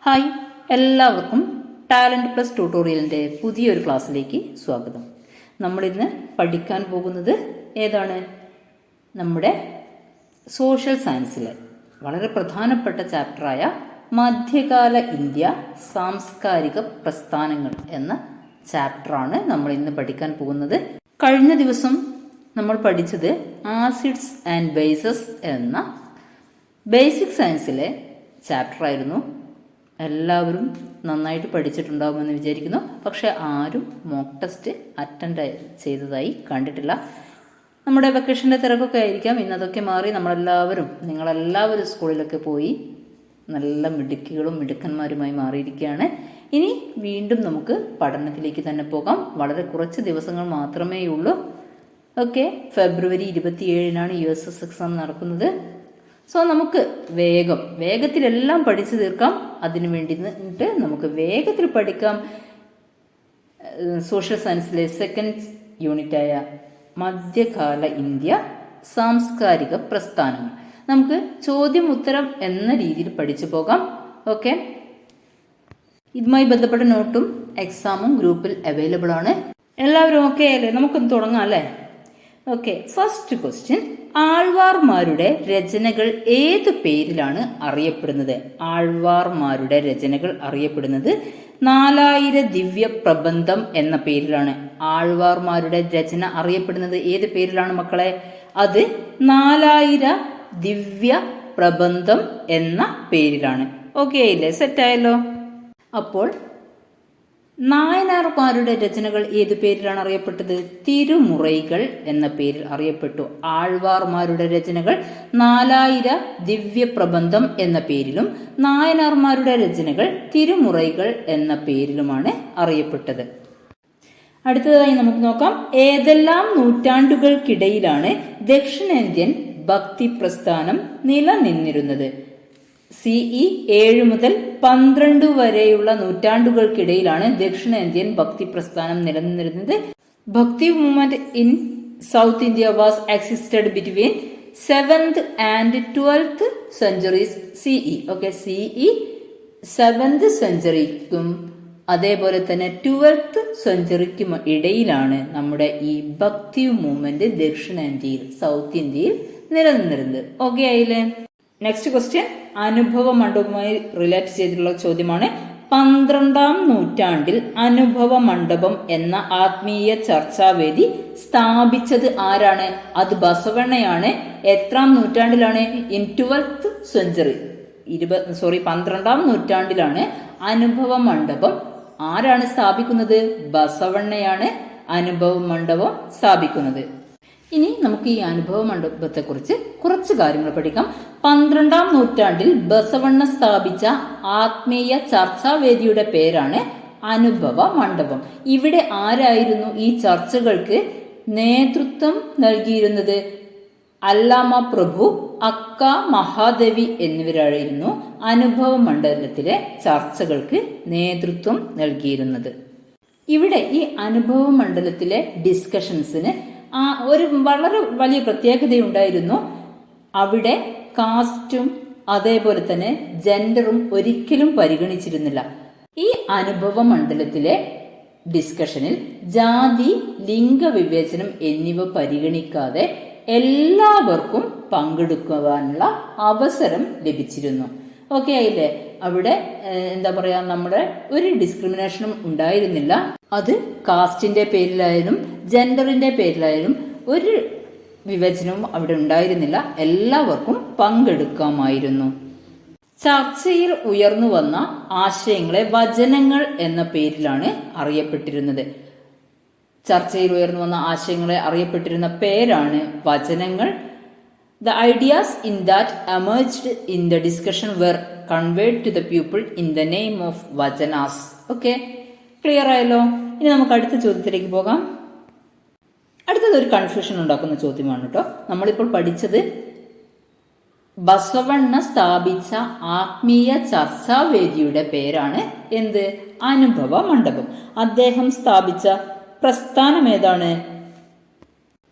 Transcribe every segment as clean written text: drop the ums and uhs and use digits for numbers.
Hi, എല്ലാവർക്കും talent plus ട്യൂട്ടോറിയലിൻ്റെ പുതിയൊരു ക്ലാസ്സിലേക്ക് സ്വാഗതം. നമ്മളിന്ന് പഠിക്കാൻ പോകുന്നത് ഏതാണ്? നമ്മുടെ സോഷ്യൽ സയൻസിലെ വളരെ പ്രധാനപ്പെട്ട ചാപ്റ്ററായ മധ്യകാല ഇന്ത്യ സാംസ്കാരിക പ്രസ്ഥാനങ്ങൾ എന്ന ചാപ്റ്ററാണ് നമ്മൾ ഇന്ന് പഠിക്കാൻ പോകുന്നത്. കഴിഞ്ഞ ദിവസം നമ്മൾ പഠിച്ചത് ആസിഡ്സ് ആൻഡ് ബേസസ് എന്ന ബേസിക് സയൻസിലെ ചാപ്റ്ററായിരുന്നു. എല്ലാവരും നന്നായിട്ട് പഠിച്ചിട്ടുണ്ടാകുമെന്ന് വിചാരിക്കുന്നു. പക്ഷെ ആരും മോക്ക് ടെസ്റ്റ് അറ്റൻഡ് ചെയ്തതായി കണ്ടിട്ടില്ല. നമ്മുടെ വെക്കേഷൻ്റെ തിരക്കൊക്കെ ആയിരിക്കാം. ഇന്നതൊക്കെ മാറി നിങ്ങളെല്ലാവരും സ്കൂളിലൊക്കെ പോയി നല്ല മിടുക്കികളും മിടുക്കന്മാരുമായി മാറിയിരിക്കുകയാണ്. ഇനി വീണ്ടും നമുക്ക് പഠനത്തിലേക്ക് തന്നെ പോകാം. വളരെ കുറച്ച് ദിവസങ്ങൾ മാത്രമേ ഉള്ളൂ. ഓക്കെ, ഫെബ്രുവരി 27-നാണ് USS എക്സാം നടക്കുന്നത്. സോ നമുക്ക് വേഗത്തിലെല്ലാം പഠിച്ചു തീർക്കാം. അതിനു വേണ്ടിയിട്ട് നമുക്ക് വേഗത്തിൽ പഠിക്കാം. സോഷ്യൽ സയൻസിലെ സെക്കൻഡ് യൂണിറ്റായ മധ്യകാല ഇന്ത്യ സാംസ്കാരിക പ്രസ്ഥാനങ്ങൾ നമുക്ക് ചോദ്യം ഉത്തരം എന്ന രീതിയിൽ പഠിച്ചു പോകാം. ഓക്കെ, ഇതുമായി ബന്ധപ്പെട്ട നോട്ടും എക്സാമും ഗ്രൂപ്പിൽ അവൈലബിൾ ആണ്. എല്ലാവരും ഓക്കെ അല്ലേ? നമുക്കൊന്ന് തുടങ്ങാം അല്ലേ? ഓക്കെ, ഫസ്റ്റ് ക്വസ്റ്റ്യൻ, ആൾവാർമാരുടെ രചനകൾ ഏതു പേരിലാണ് അറിയപ്പെടുന്നത്? ആൾവാർമാരുടെ രചനകൾ അറിയപ്പെടുന്നത് 4000 ദിവ്യ പ്രബന്ധം എന്ന പേരിലാണ്. ആൾവാർമാരുടെ രചന അറിയപ്പെടുന്നത് ഏത് പേരിലാണ് മക്കളെ? അത് 4000 ദിവ്യ പ്രബന്ധം എന്ന പേരിലാണ്. ഓക്കെ ആയില്ലേ? സെറ്റായല്ലോ. അപ്പോൾ നായനാർമാരുടെ രചനകൾ ഏതു പേരിലാണ് അറിയപ്പെട്ടത്? തിരുമുറൈകൾ എന്ന പേരിൽ അറിയപ്പെട്ടു. ആൾവാർമാരുടെ രചനകൾ 4000 ദിവ്യ പ്രബന്ധം എന്ന പേരിലും നായനാർമാരുടെ രചനകൾ തിരുമുറൈകൾ എന്ന പേരിലുമാണ് അറിയപ്പെട്ടത്. അടുത്തതായി നമുക്ക് നോക്കാം, ഏതെല്ലാം നൂറ്റാണ്ടുകൾക്കിടയിലാണ് ദക്ഷിണേന്ത്യൻ ഭക്തി പ്രസ്ഥാനം നിലനിന്നിരുന്നത്? CE 7 മുതൽ 12 വരെയുള്ള നൂറ്റാണ്ടുകൾക്കിടയിലാണ് ദക്ഷിണേന്ത്യൻ ഭക്തി പ്രസ്ഥാനം നിലനിന്നിരുന്നത്. ഭക്തി movement in south India was existed between 7th and 12th centuries CE. Okay, CE 7th സെഞ്ചുറിക്കും അതേപോലെ തന്നെ 12th സെഞ്ചുറിക്കും ഇടയിലാണ് നമ്മുടെ ഈ ഭക്തി മൂവ്മെന്റ് ദക്ഷിണേന്ത്യയിൽ, സൗത്ത് ഇന്ത്യയിൽ നിലനിന്നിരുന്നത്. ഓക്കെ ആയില്ലേ? നെക്സ്റ്റ് ക്വസ്റ്റ്യൻ, അനുഭവ മണ്ഡപവുമായി റിലേറ്റ് ചെയ്തിട്ടുള്ള ചോദ്യമാണ്. 12ാം നൂറ്റാണ്ടിൽ അനുഭവ മണ്ഡപം എന്ന ആത്മീയ ചർച്ചാവേദി സ്ഥാപിച്ചത് ആരാണ്? അത് ബസവണ്ണയാണ്. എത്രാം നൂറ്റാണ്ടിലാണ്? In 12th century. 12ാം നൂറ്റാണ്ടിലാണ് അനുഭവ മണ്ഡപം ആരാണ് സ്ഥാപിക്കുന്നത്? ബസവണ്ണയാണ് അനുഭവ മണ്ഡപം സ്ഥാപിക്കുന്നത്. ഇനി നമുക്ക് ഈ അനുഭവ മണ്ഡപത്തെക്കുറിച്ച് കുറച്ച് കാര്യങ്ങൾ പഠിക്കാം. 12ാം നൂറ്റാണ്ടിൽ ബസവണ്ണ സ്ഥാപിച്ച ആത്മീയ ചർച്ചാവേദിയുടെ പേരാണ് അനുഭവ മണ്ഡപം. ഇവിടെ ആരായിരുന്നു ഈ ചർച്ചകൾക്ക് നേതൃത്വം നൽകിയിരുന്നത്? അല്ലാമ പ്രഭു, അക്ക മഹാദേവി എന്നിവരായിരുന്നു അനുഭവ മണ്ഡലത്തിലെ ചർച്ചകൾക്ക് നേതൃത്വം നൽകിയിരുന്നത്. ഇവിടെ ഈ അനുഭവ മണ്ഡലത്തിലെ ഡിസ്കഷൻസിന് ഒരു വളരെ വലിയ പ്രത്യേകതയുണ്ടായിരുന്നു. അവിടെ കാസ്റ്റും അതേപോലെ തന്നെ ജെൻഡറും ഒരിക്കലും പരിഗണിച്ചിരുന്നില്ല. ഈ അനുഭവ മണ്ഡലത്തിലെ ഡിസ്കഷനിൽ ജാതി, ലിംഗവിവേചനം എന്നിവ പരിഗണിക്കാതെ എല്ലാവർക്കും പങ്കെടുക്കുവാനുള്ള അവസരം ലഭിച്ചിരുന്നു. ഓക്കെ ആയില്ലേ? അവിടെ നമ്മുടെ ഒരു ഡിസ്ക്രിമിനേഷനും ഉണ്ടായിരുന്നില്ല. അത് കാസ്റ്റിന്റെ പേരിലായാലും ജെൻഡറിന്റെ പേരിലായാലും ഒരു വിവേചനവും അവിടെ ഉണ്ടായിരുന്നില്ല. എല്ലാവർക്കും പങ്കെടുക്കാമായിരുന്നു. ചർച്ചയിൽ ഉയർന്നു വന്ന ആശയങ്ങളെ വചനങ്ങൾ എന്ന പേരിലാണ് അറിയപ്പെട്ടിരുന്നത്. ചർച്ചയിൽ ഉയർന്നു വന്ന ആശയങ്ങളെ അറിയപ്പെട്ടിരുന്ന പേരാണ് വചനങ്ങൾ. The ideas in that emerged in the discussion were conveyed to the people in the name of vajanas. Okay, clear ആയല്ലോ? ഇനി നമുക്ക് അടുത്ത ചോദ്യത്തിലേക്ക് പോകാം. അടുത്തത് ഒരു കൺഫ്യൂഷൻ ഉണ്ടാക്കുന്ന ചോദ്യമാണ് കേട്ടോ. നമ്മളിപ്പോൾ പഠിച്ചത് ബസവണ്ണ സ്ഥാപിച്ച ആത്മീയ ചർച്ചാവേദിയുടെ പേരാണ് എന്ത്? അനുഭവ മണ്ഡപം. അദ്ദേഹം സ്ഥാപിച്ച പ്രസ്ഥാനം ഏതാണ്?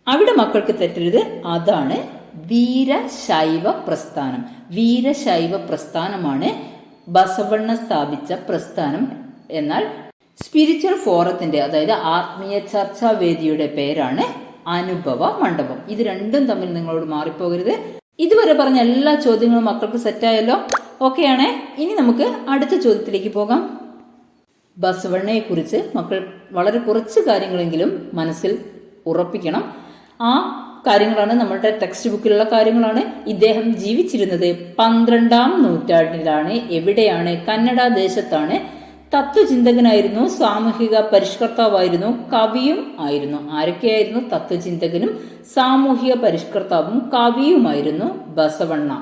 അവിടെ മക്കൾക്ക് തെറ്റരുത്, അതാണ് വീരശൈവ പ്രസ്ഥാനം. വീരശൈവ പ്രസ്ഥാനമാണ് ബസവണ്ണ സ്ഥാപിച്ച പ്രസ്ഥാനം. എന്നാൽ സ്പിരിച്വൽ ഫോറത്തിന്റെ, അതായത് ആത്മീയ ചർച്ചാ വേദിയുടെ പേരാണ് അനുഭവ മണ്ഡപം. ഇത് രണ്ടും തമ്മിൽ നിങ്ങളോട് മാറിപ്പോകരുത്. ഇതുവരെ പറഞ്ഞ എല്ലാ ചോദ്യങ്ങളും മക്കൾക്ക് സെറ്റായല്ലോ? ഓക്കെ ആണേ. ഇനി നമുക്ക് അടുത്ത ചോദ്യത്തിലേക്ക് പോകാം. ബസവണ്ണയെ കുറിച്ച് മക്കൾ വളരെ കുറച്ച് കാര്യങ്ങളെങ്കിലും മനസ്സിൽ ഉറപ്പിക്കണം. ആ കാര്യങ്ങളാണ് നമ്മളുടെ ടെക്സ്റ്റ് ബുക്കിലുള്ള കാര്യങ്ങളാണ്. ഇദ്ദേഹം ജീവിച്ചിരുന്നത് 12-ാം നൂറ്റാണ്ടിലാണ്. എവിടെയാണ്? കന്നഡ ദേശത്താണ്. തത്വചിന്തകനായിരുന്നു, സാമൂഹിക പരിഷ്കർത്താവായിരുന്നു, കവിയും ആയിരുന്നു. ആരൊക്കെയായിരുന്നു? തത്വചിന്തകനും സാമൂഹിക പരിഷ്കർത്താവും കവിയുമായിരുന്നു Basavanna.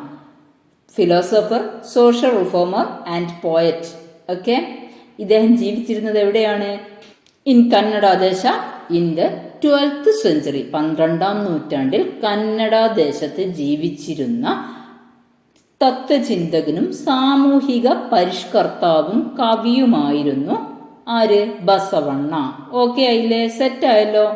Philosopher, social reformer and poet. Okay, ഇദ്ദേഹം ജീവിച്ചിരുന്നത് എവിടെയാണ്? ഇൻ കന്നഡ ദേശ ഇൻ ദ 12th century. 12-ാം നൂറ്റാണ്ടിൽ കന്നഡ ദേശത്ത് ജീവിച്ചിരുന്ന തത്വചിന്തകനും സാമൂഹിക പരിഷ്കർത്താവും കവിയുമായിരുന്നു ആര്? ബസവണ്ണ. ഓക്കെ ആയില്ലേ? സെറ്റ് ആയല്ലോ?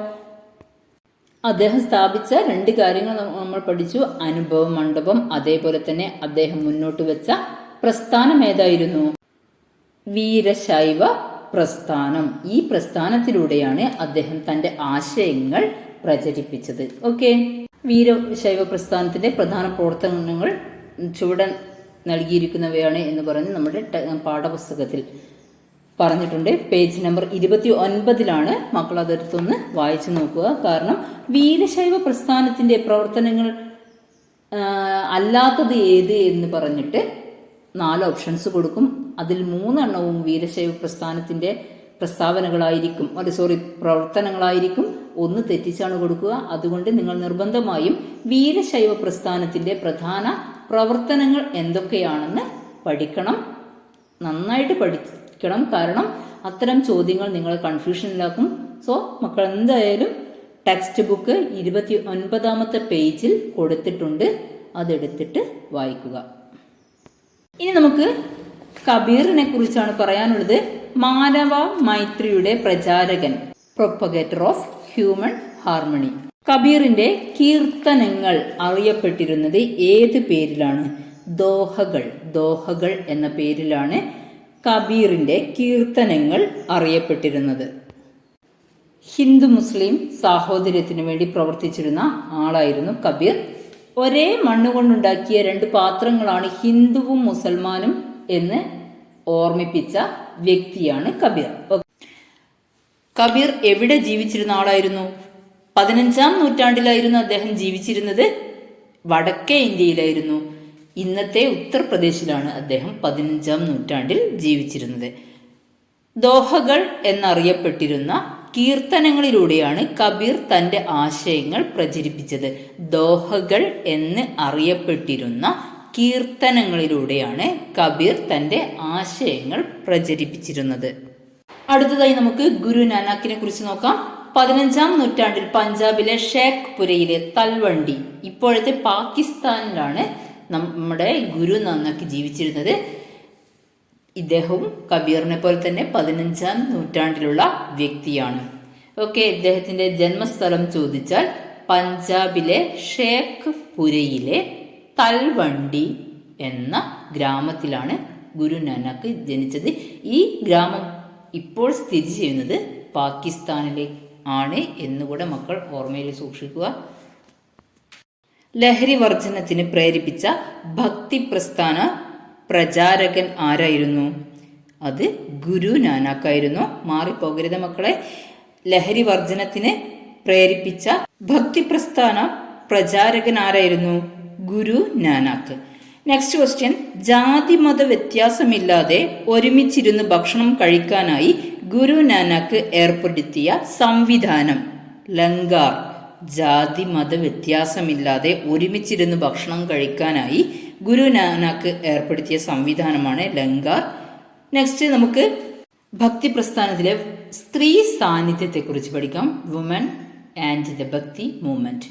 അദ്ദേഹം സ്ഥാപിച്ച 2 കാര്യങ്ങൾ നമ്മൾ പഠിച്ചു. അനുഭവ മണ്ഡപം, അതേപോലെ തന്നെ അദ്ദേഹം മുന്നോട്ട് വെച്ച പ്രസ്ഥാനം ഏതായിരുന്നു? വീരശൈവ പ്രസ്ഥാനം. ഈ പ്രസ്ഥാനത്തിലൂടെയാണ് അദ്ദേഹം തന്റെ ആശയങ്ങൾ പ്രചരിപ്പിച്ചത്. ഓക്കെ, വീരശൈവ പ്രസ്ഥാനത്തിന്റെ പ്രധാന പ്രവർത്തനങ്ങൾ ചുവടെ നൽകിയിരിക്കുന്നവയാണ് എന്ന് പറഞ്ഞ് നമ്മുടെ പാഠപുസ്തകത്തിൽ പറഞ്ഞിട്ടുണ്ട്. പേജ് നമ്പർ 29 മക്കൾ അതെടുത്തൊന്ന് വായിച്ചു നോക്കുക. കാരണം വീരശൈവ പ്രസ്ഥാനത്തിന്റെ പ്രവർത്തനങ്ങൾ അല്ലാത്തത് ഏത് എന്ന് പറഞ്ഞിട്ട് 4 ഓപ്ഷൻസ് കൊടുക്കും. അതിൽ 3 എണ്ണവും വീരശൈവ പ്രസ്ഥാനത്തിന്റെ പ്രസ്താവനകളായിരിക്കും, പ്രവർത്തനങ്ങളായിരിക്കും. 1 തെറ്റിച്ചാണ് കൊടുക്കുക. അതുകൊണ്ട് നിങ്ങൾ നിർബന്ധമായും വീരശൈവ പ്രസ്ഥാനത്തിന്റെ പ്രധാന പ്രവർത്തനങ്ങൾ എന്തൊക്കെയാണെന്ന് പഠിക്കണം. നന്നായിട്ട് പഠിക്കണം. കാരണം അത്തരം ചോദ്യങ്ങൾ നിങ്ങളെ കൺഫ്യൂഷനിലാക്കും. സോ മക്കൾ എന്തായാലും ടെക്സ്റ്റ് ബുക്ക് 29-ാമത്തെ പേജിൽ കൊടുത്തിട്ടുണ്ട്. അതെടുത്തിട്ട് വായിക്കുക. ഇനി നമുക്ക് കബീറിനെ കുറിച്ചാണ് പറയാനുള്ളത്. മാനവ മൈത്രിയുടെ പ്രചാരകൻ, പ്രൊപ്പഗേറ്റർ ഓഫ് ഹ്യൂമൻ ഹാർമണി. കബീറിന്റെ കീർത്തനങ്ങൾ അറിയപ്പെട്ടിരുന്നത് ഏത് പേരിലാണ്? ദോഹകൾ. ദോഹകൾ എന്ന പേരിലാണ് കബീറിന്റെ കീർത്തനങ്ങൾ അറിയപ്പെട്ടിരുന്നത്. ഹിന്ദു മുസ്ലിം സാഹോദര്യത്തിനു വേണ്ടി പ്രവർത്തിച്ചിരുന്ന ആളായിരുന്നു കബീർ. ഒരേ മണ്ണുകൊണ്ടുണ്ടാക്കിയ 2 പാത്രങ്ങളാണ് ഹിന്ദുവും മുസൽമാനും എന്ന് ഓർമ്മിപ്പിച്ച വ്യക്തിയാണ് കബീർ. കബീർ എവിടെ ജീവിച്ചിരുന്ന ആളായിരുന്നു? 15-ാം നൂറ്റാണ്ടിലായിരുന്നു അദ്ദേഹം ജീവിച്ചിരുന്നത്. വടക്കേ ഇന്ത്യയിലായിരുന്നു. ഇന്നത്തെ ഉത്തർപ്രദേശിലാണ് അദ്ദേഹം 15-ാം നൂറ്റാണ്ടിൽ ജീവിച്ചിരുന്നത്. ദോഹകൾ എന്നറിയപ്പെട്ടിരുന്ന കീർത്തനങ്ങളിലൂടെയാണ് കബീർ തന്റെ ആശയങ്ങൾ പ്രചരിപ്പിച്ചത്. ദോഹകൾ എന്ന് അറിയപ്പെട്ടിരുന്ന കീർത്തനങ്ങളിലൂടെയാണ് കബീർ തന്റെ ആശയങ്ങൾ പ്രചരിപ്പിച്ചിരുന്നത്. അടുത്തതായി നമുക്ക് ഗുരു നാനാക്കിനെ കുറിച്ച് നോക്കാം. 15-ാം നൂറ്റാണ്ടിൽ പഞ്ചാബിലെ ഷേഖ്പുരയിലെ തൽവണ്ടി, ഇപ്പോഴത്തെ പാകിസ്ഥാനിലാണ് നമ്മുടെ ഗുരു നാനാക്ക് ജീവിച്ചിരുന്നത്. ഇദ്ദേഹവും കബീറിനെ പോലെ തന്നെ 15-ാം നൂറ്റാണ്ടിലുള്ള വ്യക്തിയാണ്. ഓക്കെ, ഇദ്ദേഹത്തിന്റെ ജന്മസ്ഥലം ചോദിച്ചാൽ പഞ്ചാബിലെ ഷേഖ്പുരയിലെ തൽവണ്ടി എന്ന ഗ്രാമത്തിലാണ് ഗുരു നാനാക്ക് ജനിച്ചത്. ഈ ഗ്രാമം ഇപ്പോൾ സ്ഥിതി ചെയ്യുന്നത് പാകിസ്ഥാനിലെ ആണ് എന്നുകൂടെ മക്കൾ ഓർമ്മയിൽ സൂക്ഷിക്കുക. ലഹരി വർജനത്തിന് പ്രേരിപ്പിച്ച ഭക്തി പ്രസ്ഥാന പ്രചാരകൻ ആരായിരുന്നു? അത് ഗുരു നാനാക്കായിരുന്നു. മാറിപ്പോകരുത് മക്കളെ. ലഹരി വർജനത്തിന് പ്രേരിപ്പിച്ച ഭക്തി പ്രസ്ഥാന പ്രചാരകൻ ആരായിരുന്നു? ഗുരു നാനാക്ക്. Next question. ജാതി മത വ്യത്യാസമില്ലാതെ ഒരുമിച്ചിരുന്ന് ഭക്ഷണം കഴിക്കാനായി ഗുരു നാനാക്ക് ഏർപ്പെടുത്തിയ സംവിധാനം ലങ്കാർ. ജാതി മത വ്യത്യാസമില്ലാതെ ഒരുമിച്ചിരുന്ന് ഭക്ഷണം കഴിക്കാനായി ഗുരു നാനാക്ക് ഏർപ്പെടുത്തിയ സംവിധാനമാണ് ലങ്കാർ. നെക്സ്റ്റ് നമുക്ക് ഭക്തി പ്രസ്ഥാനത്തിലെ സ്ത്രീ സാന്നിധ്യത്തെ കുറിച്ച് പഠിക്കാം. വുമൻ ആൻഡ് ദ ഭക്തി മൂവ്മെന്റ്.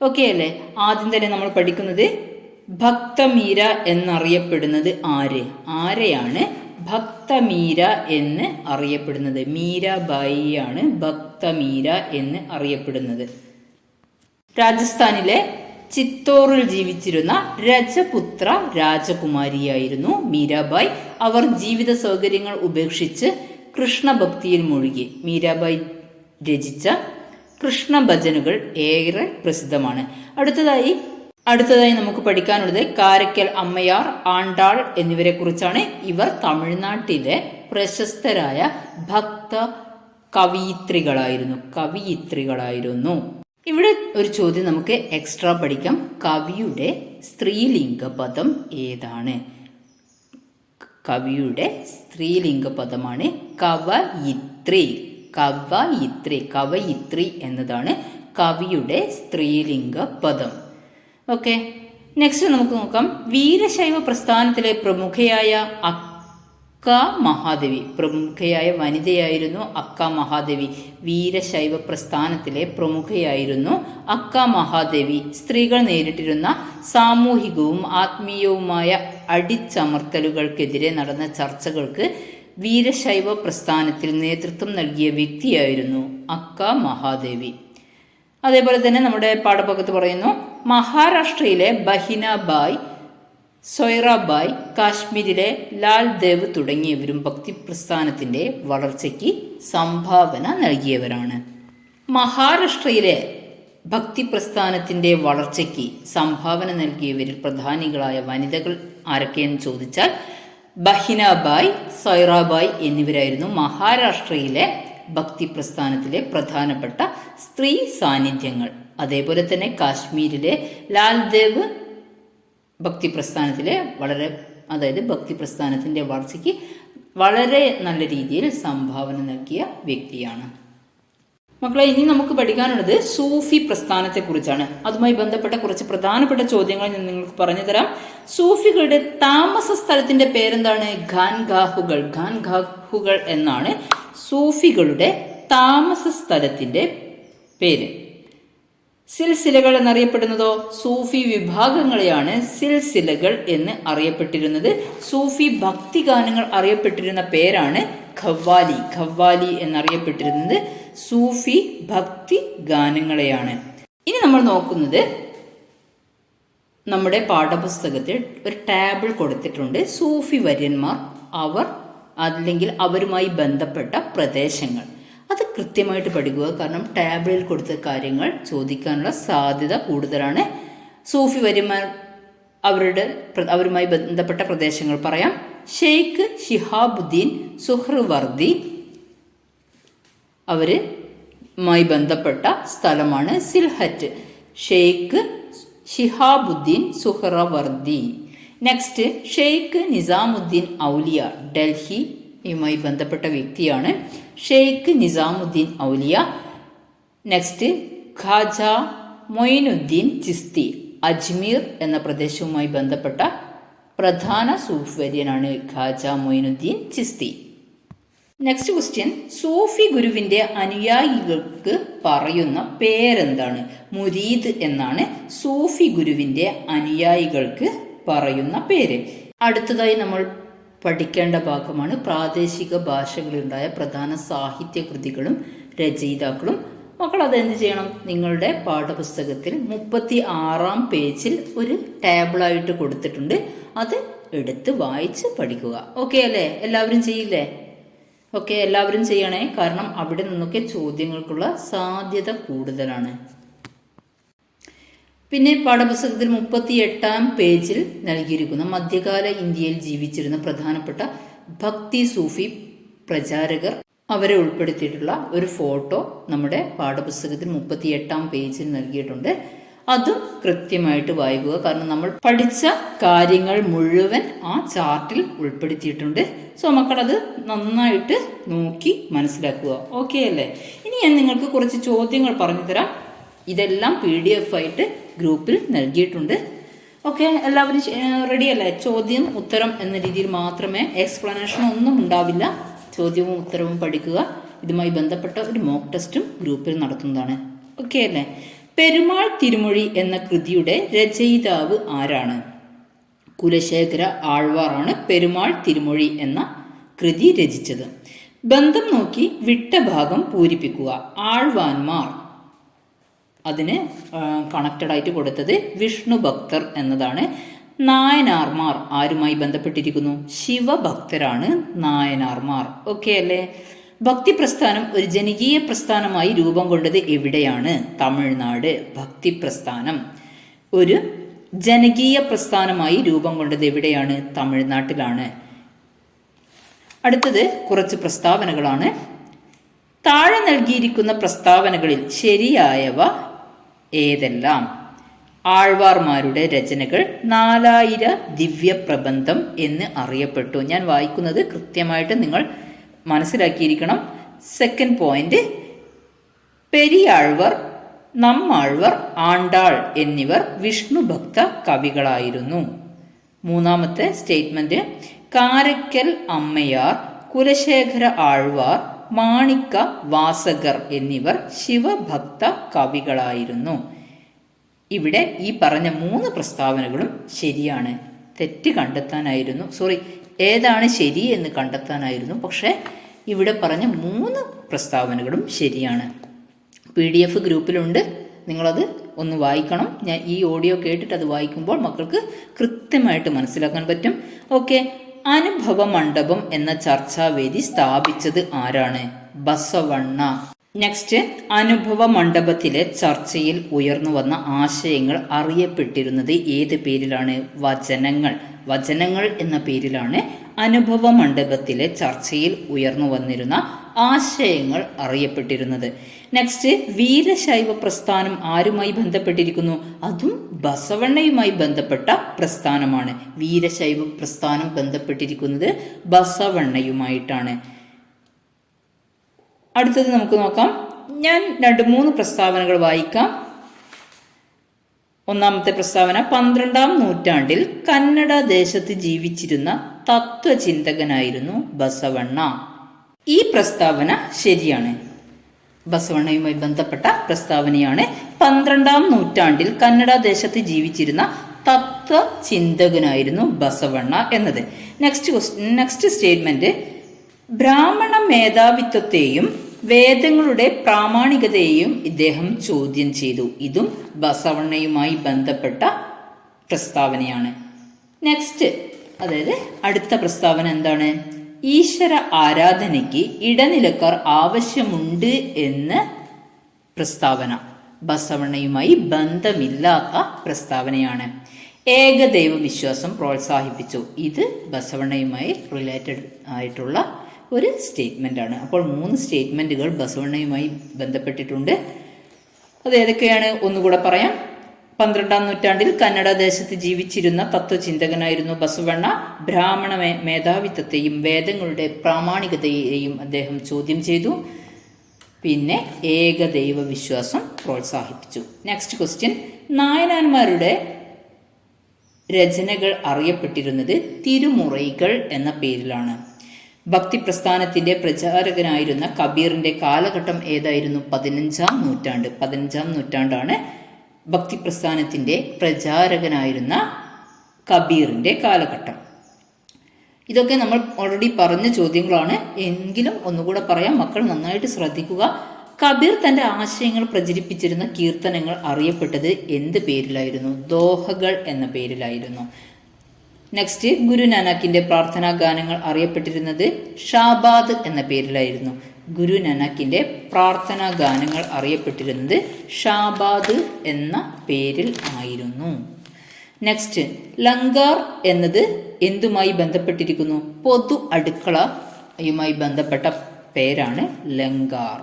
ഓക്കെ അല്ലേ? ആദ്യം തന്നെ നമ്മൾ പഠിക്കുന്നത് ഭക്തമീര എന്നറിയപ്പെടുന്നത് ആരെയാണ് ഭക്തമീര എന്ന് അറിയപ്പെടുന്നത്? മീരാബായിയാണ് ഭക്തമീര എന്ന് അറിയപ്പെടുന്നത്. രാജസ്ഥാനിലെ ചിത്തോറിൽ ജീവിച്ചിരുന്ന രജപുത്ര രാജകുമാരിയായിരുന്നു മീരാബായ്. അവർ ജീവിത സൗകര്യങ്ങൾ ഉപേക്ഷിച്ച് കൃഷ്ണഭക്തിയിൽ മുഴുകി. മീരാബായ് രചിച്ച കൃഷ്ണ ഭജനുകൾ ഏറെ പ്രസിദ്ധമാണ്. അടുത്തതായി നമുക്ക് പഠിക്കാനുള്ളത് കാരയ്ക്കൽ അമ്മയാർ, ആണ്ടാൾ എന്നിവരെ കുറിച്ചാണ്. ഇവർ തമിഴ്നാട്ടിലെ പ്രശസ്തരായ ഭക്ത കവിയിത്രികളായിരുന്നു. ഇവിടെ ഒരു ചോദ്യം നമുക്ക് എക്സ്ട്രാ പഠിക്കാം. കവിയുടെ സ്ത്രീലിംഗ പദം ഏതാണ്? കവിയുടെ സ്ത്രീലിംഗ പദമാണ് കവയിത്രി. കവയിത്രി എന്നതാണ് കവിയുടെ സ്ത്രീലിംഗ പദം. ഓക്കെ, നെക്സ്റ്റ് നമുക്ക് നോക്കാം. വീരശൈവ പ്രസ്ഥാനത്തിലെ പ്രമുഖയായ പ്രമുഖയായ വനിതയായിരുന്നു അക്ക മഹാദേവി. വീരശൈവ പ്രസ്ഥാനത്തിലെ പ്രമുഖയായിരുന്നു അക്ക മഹാദേവി. സ്ത്രീകൾ നേരിട്ടിരുന്ന സാമൂഹികവും ആത്മീയവുമായ അടിച്ചമർത്തലുകൾക്കെതിരെ നടന്ന ചർച്ചകൾക്ക് വീരശൈവ പ്രസ്ഥാനത്തിൽ നേതൃത്വം നൽകിയ വ്യക്തിയായിരുന്നു അക്ക മഹാദേവി. അതേപോലെ തന്നെ നമ്മുടെ പാഠഭാഗത്ത് പറയുന്നു, മഹാരാഷ്ട്രയിലെ ബഹിനാബായ്, സൊയ്റാബായ്, കാശ്മീരിലെ ലാൽ ദേവ് തുടങ്ങിയവരും ഭക്തിപ്രസ്ഥാനത്തിന്റെ വളർച്ചയ്ക്ക് സംഭാവന നൽകിയവരാണ്. മഹാരാഷ്ട്രയിലെ ഭക്തിപ്രസ്ഥാനത്തിന്റെ വളർച്ചയ്ക്ക് സംഭാവന നൽകിയവരിൽ പ്രധാനികളായ വനിതകൾ ആരൊക്കെയെന്ന് ചോദിച്ചാൽ ബഹിനാബായ്, സൊയ്റാബായ് എന്നിവരായിരുന്നു മഹാരാഷ്ട്രയിലെ ഭക്തിപ്രസ്ഥാനത്തിലെ പ്രധാനപ്പെട്ട സ്ത്രീ സാന്നിധ്യങ്ങൾ. അതേപോലെ തന്നെ കാശ്മീരിലെ ലാൽ ദേവ് ഭക്തിപ്രസ്ഥാനത്തിലെ ഭക്തിപ്രസ്ഥാനത്തിന്റെ വളർച്ചയ്ക്ക് വളരെ നല്ല രീതിയിൽ സംഭാവന നൽകിയ വ്യക്തിയാണ്. മക്കളെ, ഇനി നമുക്ക് പഠിക്കാനുള്ളത് സൂഫി പ്രസ്ഥാനത്തെ കുറിച്ചാണ്. അതുമായി ബന്ധപ്പെട്ട കുറച്ച് പ്രധാനപ്പെട്ട ചോദ്യങ്ങൾ ഞാൻ നിങ്ങൾക്ക് പറഞ്ഞു തരാം. സൂഫികളുടെ താമസ സ്ഥലത്തിന്റെ പേരെന്താണ്? ഖാൻഗാഹുകൾ എന്നാണ് സൂഫികളുടെ താമസ സ്ഥലത്തിന്റെ പേര്. സിൽസിലകൾ എന്നറിയപ്പെടുന്നതോ? സൂഫി വിഭാഗങ്ങളെയാണ് സിൽസിലകൾ എന്ന് അറിയപ്പെട്ടിരുന്നത്. സൂഫി ഭക്തിഗാനങ്ങൾ അറിയപ്പെട്ടിരുന്ന പേരാണ് ഖവ്വാലി എന്നറിയപ്പെട്ടിരുന്നത് സൂഫി ഭക്തി ഗാനങ്ങളെയാണ്. ഇനി നമ്മൾ നോക്കുന്നത്, നമ്മുടെ പാഠപുസ്തകത്തിൽ ഒരു ടേബിൾ കൊടുത്തിട്ടുണ്ട്. സൂഫി വര്യന്മാർ, അല്ലെങ്കിൽ അവരുമായി ബന്ധപ്പെട്ട പ്രദേശങ്ങൾ. അത് കൃത്യമായിട്ട് പഠിക്കുക. കാരണം ടേബിളിൽ കൊടുത്ത കാര്യങ്ങൾ ചോദിക്കാനുള്ള സാധ്യത കൂടുതലാണ്. സൂഫി വര്യന്മാർ, അവരുമായി ബന്ധപ്പെട്ട പ്രദേശങ്ങൾ പറയാം. ഷെയ്ഖ് ഷിഹാബുദ്ദീൻ സുഹ്റവർദി, അവരുമായി ബന്ധപ്പെട്ട സ്ഥലമാണ് സിൽഹറ്റ്. ഷെയ്ഖ് ഷിഹാബുദ്ദീൻ സുഹ്റവർദി. നെക്സ്റ്റ് ഷെയ്ഖ് നിസാമുദ്ദീൻ ഔലിയ, ഡൽഹിയുമായി ബന്ധപ്പെട്ട വ്യക്തിയാണ് ഷെയ്ഖ് നിസാമുദ്ദീൻ ഔലിയ. നെക്സ്റ്റ് ഖാജ മൊയിനുദ്ദീൻ ചിസ്തി, അജ്മീർ എന്ന പ്രദേശവുമായി ബന്ധപ്പെട്ട പ്രധാന സൂഫിവര്യനാണ് ഖാജ മൊയിനുദ്ദീൻ ചിസ്തി. നെക്സ്റ്റ് ക്വസ്റ്റ്യൻ, സൂഫി ഗുരുവിന്റെ അനുയായികൾക്ക് പറയുന്ന പേരെന്താണ്? മുരീദ് എന്നാണ് സൂഫി ഗുരുവിന്റെ അനുയായികൾക്ക് പറയുന്ന പേര്. അടുത്തതായി നമ്മൾ പഠിക്കേണ്ട ഭാഗമാണ് പ്രാദേശിക ഭാഷകളിലുണ്ടായ പ്രധാന സാഹിത്യ കൃതികളും രചയിതാക്കളും. മക്കൾ അതെന്ത് ചെയ്യണം? നിങ്ങളുടെ പാഠപുസ്തകത്തിൽ 36-ാം പേജിൽ ഒരു ടേബിളായിട്ട് കൊടുത്തിട്ടുണ്ട്. അത് എടുത്ത് വായിച്ച് പഠിക്കുക. ഓക്കെ അല്ലേ? എല്ലാവരും ചെയ്യില്ലേ? ഓക്കെ, എല്ലാവരും ചെയ്യണേ. കാരണം അവിടെ നിന്നൊക്കെ ചോദ്യങ്ങൾക്കുള്ള സാധ്യത കൂടുതലാണ്. പിന്നെ പാഠപുസ്തകത്തിൽ 38-ാം പേജിൽ നൽകിയിരിക്കുന്ന മധ്യകാല ഇന്ത്യയിൽ ജീവിച്ചിരുന്ന പ്രധാനപ്പെട്ട ഭക്തി സൂഫി പ്രചാരകർ, അവരെ ഉൾപ്പെടുത്തിയിട്ടുള്ള ഒരു ഫോട്ടോ നമ്മുടെ പാഠപുസ്തകത്തിൽ 38-ാം പേജിൽ നൽകിയിട്ടുണ്ട്. അതും കൃത്യമായിട്ട് വായിക്കുക. കാരണം നമ്മൾ പഠിച്ച കാര്യങ്ങൾ മുഴുവൻ ആ ചാർട്ടിൽ ഉൾപ്പെടുത്തിയിട്ടുണ്ട്. സോ മക്കളത് നന്നായിട്ട് നോക്കി മനസ്സിലാക്കുക. ഓക്കെ അല്ലേ? ഇനി ഞാൻ നിങ്ങൾക്ക് കുറച്ച് ചോദ്യങ്ങൾ പറഞ്ഞു തരാം. ഇതെല്ലാം PDF ആയിട്ട് ഗ്രൂപ്പിൽ നൽകിയിട്ടുണ്ട്. ഓക്കെ, എല്ലാവരും റെഡി അല്ലേ? ചോദ്യം ഉത്തരം എന്ന രീതിയിൽ മാത്രമേ, എക്സ്പ്ലനേഷൻ ഒന്നും ഉണ്ടാവില്ല. ചോദ്യവും ഉത്തരവും പഠിക്കുക. ഇതുമായി ബന്ധപ്പെട്ട ഒരു മോക്ക് ടെസ്റ്റും ഗ്രൂപ്പിൽ നടത്തുന്നതാണ്. ഓക്കെ അല്ലേ? പെരുമാൾ തിരുമൊഴി എന്ന കൃതിയുടെ രചയിതാവ് ആരാണ്? കുലശേഖര ആഴ്വാറാണ് പെരുമാൾ തിരുമൊഴി എന്ന കൃതി രചിച്ചത്. ബന്ധം നോക്കി വിട്ട ഭാഗം പൂരിപ്പിക്കുക. ആഴ്വാൻമാർ. അതിന് കണക്റ്റഡ് ആയിട്ട് കൊടുത്തത് വിഷ്ണു ഭക്തർ എന്നതാണ്. നായനാർമാർ ആരുമായി ബന്ധപ്പെട്ടിരിക്കുന്നു? ശിവഭക്തരാണ് നായനാർമാർ. ഓക്കെ അല്ലേ? ഭക്തി പ്രസ്ഥാനം ഒരു ജനകീയ പ്രസ്ഥാനമായി രൂപം കൊണ്ടത് എവിടെയാണ്? തമിഴ്നാട്. ഭക്തി പ്രസ്ഥാനം ഒരു ജനകീയ പ്രസ്ഥാനമായി രൂപം കൊണ്ടത് എവിടെയാണ്? തമിഴ്നാട്ടിലാണ്. അടുത്തത് കുറച്ച് പ്രസ്താവനകളാണ്. താഴെ നൽകിയിരിക്കുന്ന പ്രസ്താവനകളിൽ ശരിയായവ ഏതെല്ലാം? ആഴ്വാർമാരുടെ രചനകൾ 4000 ദിവ്യപ്രബന്ധം എന്ന് അറിയപ്പെട്ടു. ഞാൻ വായിക്കുന്നത് കൃത്യമായിട്ട് നിങ്ങൾ മനസ്സിലാക്കിയിരിക്കണം. സെക്കൻഡ് പോയിന്റ്, പെരിയാഴ്വർ, നമ്മാഴ്വർ, ആണ്ടാൾ എന്നിവർ വിഷ്ണു ഭക്ത കവികളായിരുന്നു. മൂന്നാമത്തെ സ്റ്റേറ്റ്മെന്റ്, കാരക്കൽ അമ്മയാർ, കുലശേഖര ആഴ്വാർ, മാണിക്ക വാസകർ എന്നിവർ ശിവഭക്ത കവികളായിരുന്നു. ഇവിടെ ഈ പറഞ്ഞ 3 പ്രസ്താവനകളും ശരിയാണ്. തെറ്റ് കണ്ടെത്താനായിരുന്നു, ഏതാണ് ശരി എന്ന് കണ്ടെത്താനായിരുന്നു. പക്ഷേ ഇവിടെ പറഞ്ഞ 3 പ്രസ്താവനകളും ശരിയാണ്. PDF ഗ്രൂപ്പിലുണ്ട്, നിങ്ങളത് ഒന്ന് വായിക്കണം. ഞാൻ ഈ ഓഡിയോ കേട്ടിട്ട് അത് വായിക്കുമ്പോൾ മക്കൾക്ക് കൃത്യമായിട്ട് മനസ്സിലാക്കാൻ പറ്റും. ഓക്കെ. അനുഭവ മണ്ഡപം എന്ന ചർച്ചാവേദി സ്ഥാപിച്ചത് ആരാണ്? ബസവണ്ണ. നെക്സ്റ്റ്, അനുഭവ മണ്ഡപത്തിലെ ചർച്ചയിൽ ഉയർന്നു വന്ന ആശയങ്ങൾ അറിയപ്പെട്ടിരുന്നത് ഏത് പേരിലാണ്? വചനങ്ങൾ. വചനങ്ങൾ എന്ന പേരിലാണ് അനുഭവ മണ്ഡപത്തിലെ ചർച്ചയിൽ ഉയർന്നു വന്നിരുന്ന ആശയങ്ങൾ അറിയപ്പെട്ടിരുന്നത്. നെക്സ്റ്റ്, വീരശൈവ പ്രസ്ഥാനം ആരുമായി ബന്ധപ്പെട്ടിരിക്കുന്നു? അതും ബസവണ്ണയുമായി ബന്ധപ്പെട്ട പ്രസ്ഥാനമാണ്. വീരശൈവ പ്രസ്ഥാനം ബന്ധപ്പെട്ടിരിക്കുന്നത് ബസവണ്ണയുമായിട്ടാണ്. അടുത്തത് നമുക്ക് നോക്കാം. ഞാൻ 2-3 പ്രസ്താവനകൾ വായിക്കാം. ഒന്നാമത്തെ പ്രസ്താവന, 12ാം നൂറ്റാണ്ടിൽ കന്നഡ ദേശത്ത് ജീവിച്ചിരുന്ന തത്വചിന്തകനായിരുന്നു ബസവണ്ണ. ഈ പ്രസ്താവന ശരിയാണ്. ബസവണ്ണയുമായി ബന്ധപ്പെട്ട പ്രസ്താവനയാണ്. 12ാം നൂറ്റാണ്ടിൽ കന്നഡ ദേശത്ത് ജീവിച്ചിരുന്ന തത്വചിന്തകനായിരുന്നു ബസവണ്ണ എന്നത്. നെക്സ്റ്റ് സ്റ്റേറ്റ്മെന്റ്, ബ്രാഹ്മണ മേധാവിത്വത്തെയും വേദങ്ങളുടെ പ്രാമാണികതയെയും ഇദ്ദേഹം ചോദ്യം ചെയ്തു. ഇതും ബസവണ്ണയുമായി ബന്ധപ്പെട്ട പ്രസ്താവനയാണ്. നെക്സ്റ്റ്, അതായത് അടുത്ത പ്രസ്താവന എന്താണ്? ഈശ്വര ആരാധനയ്ക്ക് ഇടനിലക്കാർ ആവശ്യമുണ്ട് എന്ന പ്രസ്താവന ബസവണ്ണയുമായി ബന്ധമില്ലാത്ത പ്രസ്താവനയാണ്. ഏകദൈവ വിശ്വാസം പ്രോത്സാഹിപ്പിച്ചു. ഇത് ബസവണ്ണയുമായി റിലേറ്റഡ് ആയിട്ടുള്ള ഒരു സ്റ്റേറ്റ്മെന്റ് ആണ്. അപ്പോൾ 3 സ്റ്റേറ്റ്മെന്റുകൾ ബസവണ്ണയുമായി ബന്ധപ്പെട്ടിട്ടുണ്ട്. അത് ഏതൊക്കെയാണ് ഒന്നുകൂടെ പറയാം. 12ാം നൂറ്റാണ്ടിൽ കന്നഡ ദേശത്ത് ജീവിച്ചിരുന്ന തത്വചിന്തകനായിരുന്നു ബസവണ്ണ. ബ്രാഹ്മണ മേധാവിത്വത്തെയും വേദങ്ങളുടെ പ്രാമാണികതയെയും അദ്ദേഹം ചോദ്യം ചെയ്തു. പിന്നെ ഏകദൈവ വിശ്വാസം പ്രോത്സാഹിപ്പിച്ചു. നെക്സ്റ്റ് ക്വസ്റ്റ്യൻ, നായനാന്മാരുടെ രചനകൾ അറിയപ്പെട്ടിരുന്നത് തിരുമുറൈകൾ എന്ന പേരിലാണ്. ഭക്തി പ്രസ്ഥാനത്തിന്റെ പ്രചാരകനായിരുന്ന കബീറിന്റെ കാലഘട്ടം ഏതായിരുന്നു? 15ാം നൂറ്റാണ്ട്. 15ാം നൂറ്റാണ്ടാണ് ഭക്തി പ്രസ്ഥാനത്തിന്റെ പ്രചാരകനായിരുന്ന കബീറിന്റെ കാലഘട്ടം. ഇതൊക്കെ നമ്മൾ ഓൾറെഡി പറഞ്ഞ ചോദ്യങ്ങളാണ്. എങ്കിലും ഒന്നുകൂടെ പറയാം, മക്കൾ നന്നായിട്ട് ശ്രദ്ധിക്കുക. കബീർ തന്റെ ആശയങ്ങൾ പ്രചരിപ്പിച്ചിരുന്ന കീർത്തനങ്ങൾ അറിയപ്പെട്ടത് എന്ത് പേരിലായിരുന്നു? ദോഹകൾ എന്ന പേരിലായിരുന്നു. നെക്സ്റ്റ്, ഗുരുനാനാക്കിന്റെ പ്രാർത്ഥനാ ഗാനങ്ങൾ അറിയപ്പെട്ടിരുന്നത് ഷാബാദ് എന്ന പേരിലായിരുന്നു. ഗുരുനാനാക്കിന്റെ പ്രാർത്ഥനാ ഗാനങ്ങൾ അറിയപ്പെട്ടിരുന്നത് ഷാബാദ് എന്ന പേരിൽ ആയിരുന്നു. നെക്സ്റ്റ്, ലങ്കാർ എന്നത് എന്തുമായി ബന്ധപ്പെട്ടിരിക്കുന്നു? പൊതു അടുക്കളയുമായി ബന്ധപ്പെട്ട പേരാണ് ലങ്കാർ.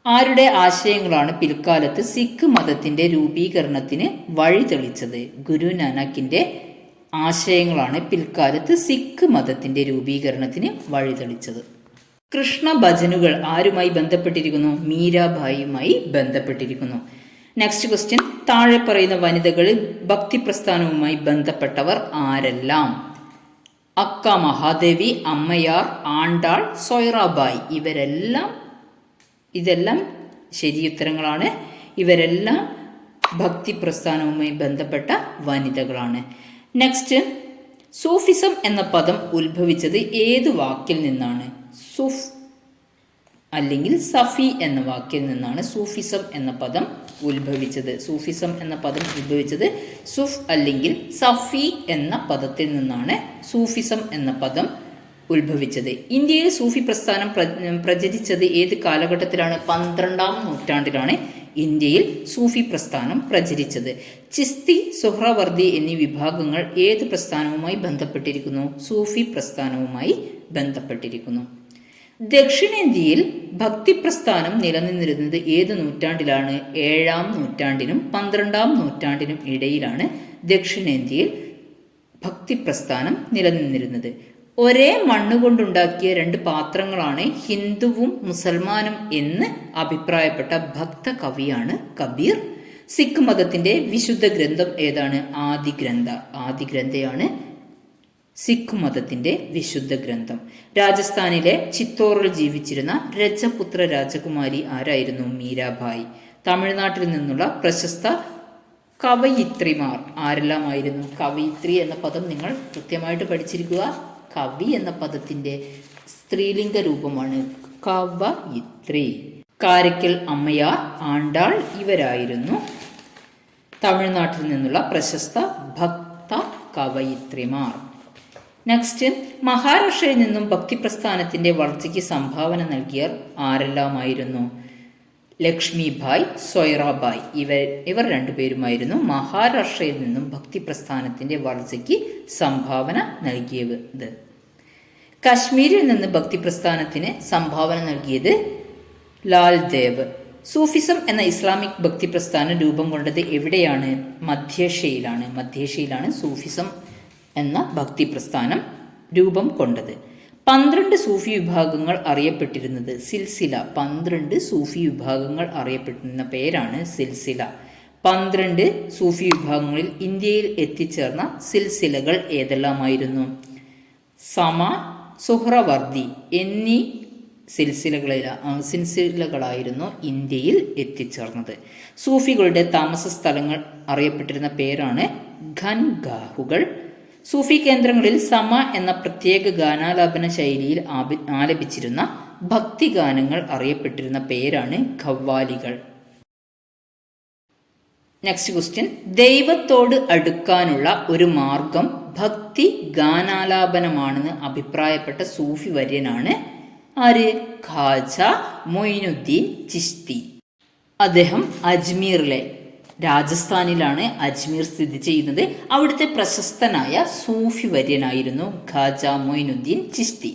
ആരുടെ ആശയങ്ങളാണ് പിൽക്കാലത്ത് സിഖ് മതത്തിന്റെ രൂപീകരണത്തിന് വഴിതെളിച്ചത്? ഗുരുനാനാക്കിന്റെ ആശയങ്ങളാണ് പിൽക്കാലത്ത് സിഖ് മതത്തിന്റെ രൂപീകരണത്തിന് വഴിതെളിച്ചത്. കൃഷ്ണ ഭജനുകൾ ആരുമായി ബന്ധപ്പെട്ടിരിക്കുന്നു? മീരാഭായിയുമായി ബന്ധപ്പെട്ടിരിക്കുന്നു. നെക്സ്റ്റ് ക്വസ്റ്റ്യൻ, താഴെ പറയുന്ന വനിതകളിൽ ഭക്തി പ്രസ്ഥാനവുമായി ബന്ധപ്പെട്ടവർ ആരെല്ലാം? അക്ക മഹാദേവി, അമ്മയാർ, ആണ്ടാൾ, സൊയ്റാബായി. ഇതെല്ലാം ശരിയുത്തരങ്ങളാണ്. ഇവരെല്ലാം ഭക്തി പ്രസ്ഥാനവുമായി ബന്ധപ്പെട്ട വനിതകളാണ്. നെക്സ്റ്റ്, സൂഫിസം എന്ന പദം ഉത്ഭവിച്ചത് ഏത് വാക്കിൽ നിന്നാണ്? സുഫ് അല്ലെങ്കിൽ സഫി എന്ന വാക്കിൽ നിന്നാണ് സൂഫിസം എന്ന പദം ഉത്ഭവിച്ചത്? സൂഫിസം എന്ന പദം ഉത്ഭവിച്ചത് സുഫ് അല്ലെങ്കിൽ സഫി എന്ന പദത്തിൽ നിന്നാണ് സൂഫിസം എന്ന പദം ഉത്ഭവിച്ചത്. ഇന്ത്യയിൽ സൂഫി പ്രസ്ഥാനം പ്രചരിച്ചത് ഏത് കാലഘട്ടത്തിലാണ്? 12-ാം നൂറ്റാണ്ടിലാണ് ഇന്ത്യയിൽ സൂഫി പ്രസ്ഥാനം പ്രചരിച്ചത്. ചിസ്തി, സുഹ്റവർദി എന്നീ വിഭാഗങ്ങൾ ഏത് പ്രസ്ഥാനവുമായി ബന്ധപ്പെട്ടിരിക്കുന്നു? സൂഫി പ്രസ്ഥാനവുമായി ബന്ധപ്പെട്ടിരിക്കുന്നു. ദക്ഷിണേന്ത്യയിൽ ഭക്തി പ്രസ്ഥാനം നിലനിന്നിരുന്നത് ഏത് നൂറ്റാണ്ടിലാണ്? 7-ാം നൂറ്റാണ്ടിനും 12-ാം നൂറ്റാണ്ടിനും ഇടയിലാണ് ദക്ഷിണേന്ത്യയിൽ ഭക്തി പ്രസ്ഥാനം നിലനിന്നിരുന്നത്. ഒരേ മണ്ണുകൊണ്ടുണ്ടാക്കിയ 2 പാത്രങ്ങളാണ് ഹിന്ദുവും മുസൽമാനും എന്ന് അഭിപ്രായപ്പെട്ട ഭക്ത കവിയാണ് കബീർ. സിഖ് മതത്തിന്റെ വിശുദ്ധ ഗ്രന്ഥം ഏതാണ്? ആദിഗ്രന്ഥയാണ് സിഖ് മതത്തിന്റെ വിശുദ്ധ ഗ്രന്ഥം. രാജസ്ഥാനിലെ ചിത്തോറിൽ ജീവിച്ചിരുന്ന രജപുത്ര രാജകുമാരി ആരായിരുന്നു? മീരാഭായ്. തമിഴ്നാട്ടിൽ നിന്നുള്ള പ്രശസ്ത കവയിത്രിമാർ ആരെല്ലാമായിരുന്നു? കവയിത്രി എന്ന പദം നിങ്ങൾ കൃത്യമായിട്ട് പഠിച്ചിരിക്കുക. കവി എന്ന പദത്തിന്റെ സ്ത്രീലിംഗ രൂപമാണ് കവയിത്രി. കാരയ്ക്കൽ അമ്മയാർ, ആണ്ടാൾ ഇവരായിരുന്നു തമിഴ്നാട്ടിൽ നിന്നുള്ള പ്രശസ്ത ഭക്ത കവയിത്രിമാർ. നെക്സ്റ്റ്, മഹാരാഷ്ട്രയിൽ നിന്നും ഭക്തിപ്രസ്ഥാനത്തിന്റെ വളർച്ചയ്ക്ക് സംഭാവന നൽകിയവർ ആരെല്ലാമായിരുന്നു? ലക്ഷ്മിഭായ്, സൊയ്റാബായ് ഇവർ 2 പേരുമായിരുന്നു മഹാരാഷ്ട്രയിൽ നിന്നും ഭക്തിപ്രസ്ഥാനത്തിന്റെ വളർച്ചയ്ക്ക് സംഭാവന നൽകിയത്. കശ്മീരിൽ നിന്ന് ഭക്തിപ്രസ്ഥാനത്തിന് സംഭാവന നൽകിയത് ലാൽദേവ്. സൂഫിസം എന്ന ഇസ്ലാമിക് ഭക്തിപ്രസ്ഥാനം രൂപം കൊണ്ടത് എവിടെയാണ്? മധ്യേഷ്യയിലാണ് സൂഫിസം എന്ന ഭക്തിപ്രസ്ഥാനം രൂപം കൊണ്ടത്. 12 സൂഫി വിഭാഗങ്ങൾ അറിയപ്പെട്ടിരുന്നത് സിൽസില. 12 സൂഫി വിഭാഗങ്ങൾ അറിയപ്പെട്ടിരുന്ന പേരാണ് സിൽസില. 12 സൂഫി വിഭാഗങ്ങളിൽ ഇന്ത്യയിൽ എത്തിച്ചേർന്ന സിൽസിലകൾ ഏതെല്ലാമായിരുന്നു? സമ, സുഹ്റവർദി എന്നീ സിൽസിലകളായിരുന്നു ഇന്ത്യയിൽ എത്തിച്ചേർന്നത്. സൂഫികളുടെ താമസ സ്ഥലങ്ങൾ അറിയപ്പെട്ടിരുന്ന പേരാണ് ഖൻഗാഹുകൾ. സൂഫി കേന്ദ്രങ്ങളിൽ സമ എന്ന പ്രത്യേക ഗാനാലാപന ശൈലിയിൽ ആലപിച്ചിരുന്ന ഭക്തിഗാനങ്ങൾ അറിയപ്പെട്ടിരുന്ന പേരാണ് ഖവ്വാലികൾ. നെക്സ്റ്റ് ക്വസ്റ്റ്യൻ, ദൈവത്തോട് അടുക്കാനുള്ള ഒരു മാർഗം ഭക്തി ഗാനാലാപനമാണെന്ന് അഭിപ്രായപ്പെട്ട സൂഫി വര്യനാണ് ആര്? ഖാജ മൊയ്നുദ്ദീൻ ചിശ്തി. അദ്ദേഹം അജ്മീറിലെ, രാജസ്ഥാനിലാണ് അജ്മീർ സ്ഥിതി ചെയ്യുന്നത്, അവിടുത്തെ പ്രശസ്തനായ സൂഫി വര്യനായിരുന്നു ഖാജ മൊയ്നുദ്ദീൻ ചിശ്തി.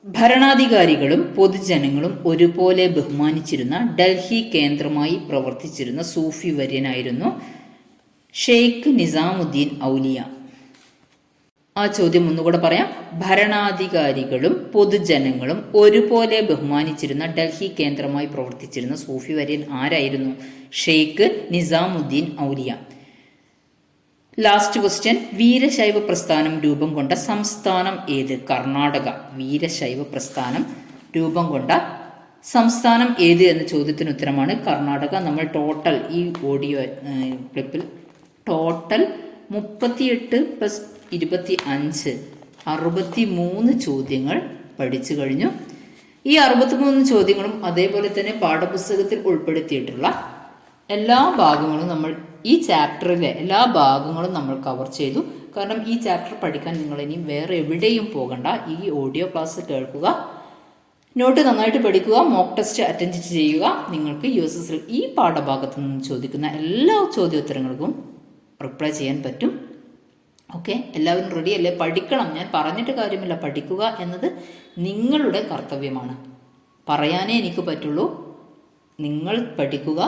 ഭരണാധികാരികളും പൊതുജനങ്ങളും ഒരുപോലെ ബഹുമാനിച്ചിരുന്ന ഡൽഹി കേന്ദ്രമായി പ്രവർത്തിച്ചിരുന്ന സൂഫി വര്യനായിരുന്നു ഷെയ്ഖ് നിസാമുദ്ദീൻ ഔലിയ. ആ ചോദ്യം ഒന്നുകൂടെ പറയാം. ഭരണാധികാരികളും പൊതുജനങ്ങളും ഒരുപോലെ ബഹുമാനിച്ചിരുന്ന ഡൽഹി കേന്ദ്രമായി പ്രവർത്തിച്ചിരുന്ന സൂഫി വര്യൻ ആരായിരുന്നു? ഷെയ്ഖ് നിസാമുദ്ദീൻ ഔലിയ. ലാസ്റ്റ് ക്വസ്റ്റ്യൻ, വീരശൈവ പ്രസ്ഥാനം രൂപം കൊണ്ട സംസ്ഥാനം ഏത്? കർണാടക. വീരശൈവ പ്രസ്ഥാനം രൂപം കൊണ്ട സംസ്ഥാനം ഏത് എന്ന ചോദ്യത്തിന് ഉത്തരമാണ് കർണാടക. നമ്മൾ ടോട്ടൽ ഈ ഓഡിയോ ക്ലിപ്പിൽ ടോട്ടൽ 38 + 25 63 ചോദ്യങ്ങൾ പഠിച്ചു കഴിഞ്ഞു. ഈ 63 ചോദ്യങ്ങളും അതേപോലെ തന്നെ പാഠപുസ്തകത്തിൽ ഉൾപ്പെടുത്തിയിട്ടുള്ള എല്ലാ ഭാഗങ്ങളും നമ്മൾ ഈ ചാപ്റ്ററിലെ എല്ലാ ഭാഗങ്ങളും നമ്മൾ കവർ ചെയ്തു. കാരണം ഈ ചാപ്റ്റർ പഠിക്കാൻ നിങ്ങൾ ഇനി വേറെ എവിടെയും പോകണ്ട, ഈ ഓഡിയോ ക്ലാസ് കേൾക്കുക, നോട്ട് നന്നായിട്ട് പഠിക്കുക, മോക്ക് ടെസ്റ്റ് അറ്റൻഡ് ചെയ്യുക. നിങ്ങൾക്ക് USSL ഈ പാഠഭാഗത്തു നിന്ന് ചോദിക്കുന്ന എല്ലാ ചോദ്യോത്തരങ്ങൾക്കും റിപ്ലൈ ചെയ്യാൻ പറ്റും. ഓക്കെ, എല്ലാവരും റെഡി അല്ലേ? പഠിക്കണം. ഞാൻ പറഞ്ഞിട്ട് കാര്യമില്ല, പഠിക്കുക എന്നത് നിങ്ങളുടെ കർത്തവ്യമാണ്. പറയാനേ എനിക്ക് പറ്റുള്ളൂ. നിങ്ങൾ പഠിക്കുക,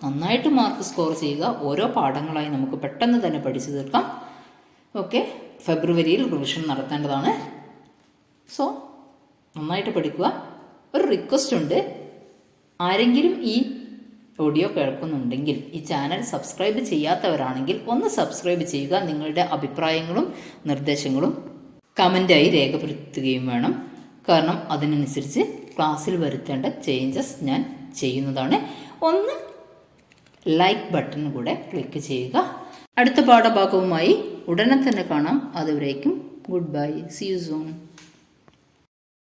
നന്നായിട്ട് മാർക്ക് സ്കോർ ചെയ്യുക. ഓരോ പാഠങ്ങളായി നമുക്ക് പെട്ടെന്ന് തന്നെ പഠിച്ചു തീർക്കാം. ഓക്കെ, ഫെബ്രുവരിയിൽ റിവിഷൻ നടത്തേണ്ടതാണ്. സോ നന്നായിട്ട് പഠിക്കുക. ഒരു റിക്വസ്റ്റ് ഉണ്ട്, ആരെങ്കിലും ഈ ഓഡിയോ കേൾക്കുന്നുണ്ടെങ്കിൽ ഈ ചാനൽ സബ്സ്ക്രൈബ് ചെയ്യാത്തവരാണെങ്കിൽ ഒന്ന് സബ്സ്ക്രൈബ് ചെയ്യുക. നിങ്ങളുടെ അഭിപ്രായങ്ങളും നിർദ്ദേശങ്ങളും കമൻ്റായി രേഖപ്പെടുത്തുകയും വേണം. കാരണം അതിനനുസരിച്ച് ക്ലാസ്സിൽ വരുത്തേണ്ട ചേഞ്ചസ് ഞാൻ ചെയ്യുന്നതാണ്. ഒന്ന് ലൈക്ക് ബട്ടൺ കൂടെ ക്ലിക്ക് ചെയ്യുക. അടുത്ത പാഠഭാഗവുമായി ഉടനെ തന്നെ കാണാം. അതുവരേക്കും good bye, see you soon.